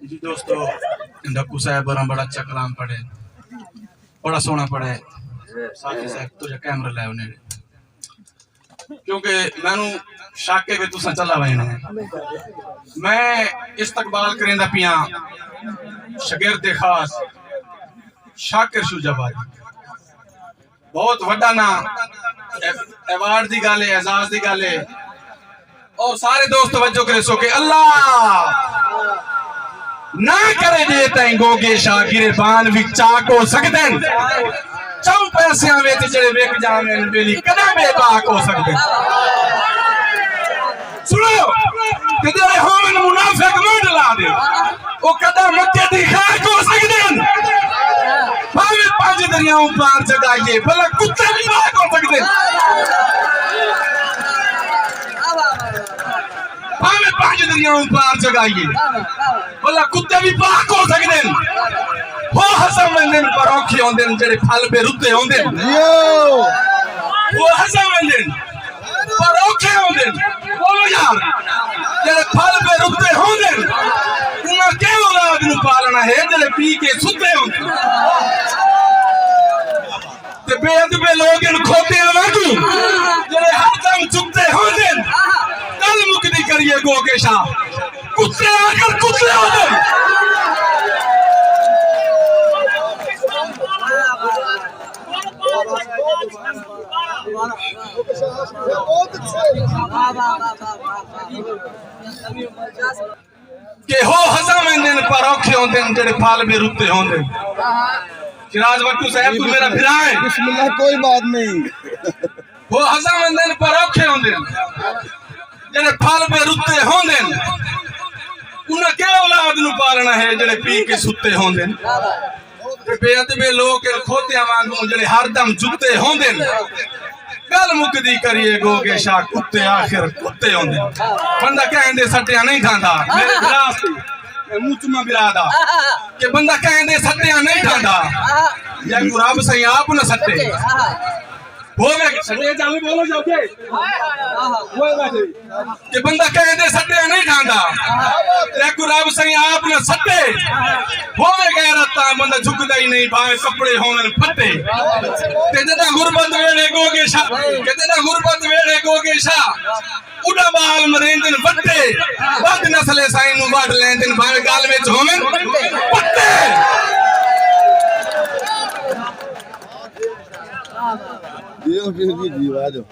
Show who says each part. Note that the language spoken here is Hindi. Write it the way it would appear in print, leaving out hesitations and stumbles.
Speaker 1: जी दोस्तों, डक्कू साहब बड़ा अच्छा कलाम पढ़े, बड़ा सोना पढ़े। साफी साहब तुझे कैमरा लाए उन्हें क्योंकि मैनू शाके में तुसा चला वही ने मैं इस्तकबाल करेंदा पिया शगिर्द खास शाकिर शुजाबाद बहुत वड्डा ना अवार्ड दी गल है, एजाज दी गल है। और सारे दोस्त तवज्जो करे सो के अल्लाह ना करे जे तई गोगे शाह गिरबान भी चाक हो सकदे चौ पैसियां विच जेड़े विक जावें बेली कदे बेबाक हो सकदे। सुनो ते जेड़े होवन मुनाफिक मुंड ला दे ओ कदे मक्के दी खाक हो सकदे भावे पांच दरियाओं पार जगाइए भला कुत्ते भी बाक हो सकदे भावे पांच दरियाओं पार जगाइए भला कुत्ते भी पाक हो सकदे। वो हसम मंदिर पर औखे होंदे जेड़े फल पे रुते होंदे वो हसम मंदिर पर औखे होंदे बोलो यार जेड़े फल पे रुते होंदे उन्हां के औलाद नु पालना है जेड़े पी के सुते होंदे ते बेअदबे लोग इन खोते वांगू जेड़े हर दम चुकते होंदे कल मुक्ति करिए गोगे शाह कुत्ते आकर कुत्ते होंदे। के हो हज़म दिन पर औखे होंदे जेड़े फाल में रुते होंदे। शिराज वट्टू साहब तू मेरा भिरा है बिस्मिल्लाह कोई बात नहीं। हो हज़म दिन पर औखे होंदे जेड़े फाल में रुते होंदे उन्हां के औलाद नु पालना है जेड़े पी के सुते होंदे बेअदबे लोग खोतियां वांगू जेड़े हरदम जुते होंदे गल मुकदी करिए गोगे शाह कुत्ते आखिर कुत्ते होंदे। बंदा कहंदे सट्टियां नहीं खांदा मेरे गिलास मुचमा बिरादा के बंदा कहंदे सट्टियां नहीं खांदा या रब सही आप न सट्टे बोले सट्टे चालू बोलो जाओगे के बंदा कहंदे सट्टियां नहीं खांदा या रब सही आप न सट्टे होवे गैरता बंदा झुकदा ही नहीं भावे कपड़े होवन फटे ते जदा गुरबत वेले गोगे शाह के जदा गुरबत वेले गोगे शाह उड़ा बाल मरेंदन फटे बद नस्ले साईं नु बाड लेंदन भावे गाल विच होवन फटे। जी जी जी आ जाओ।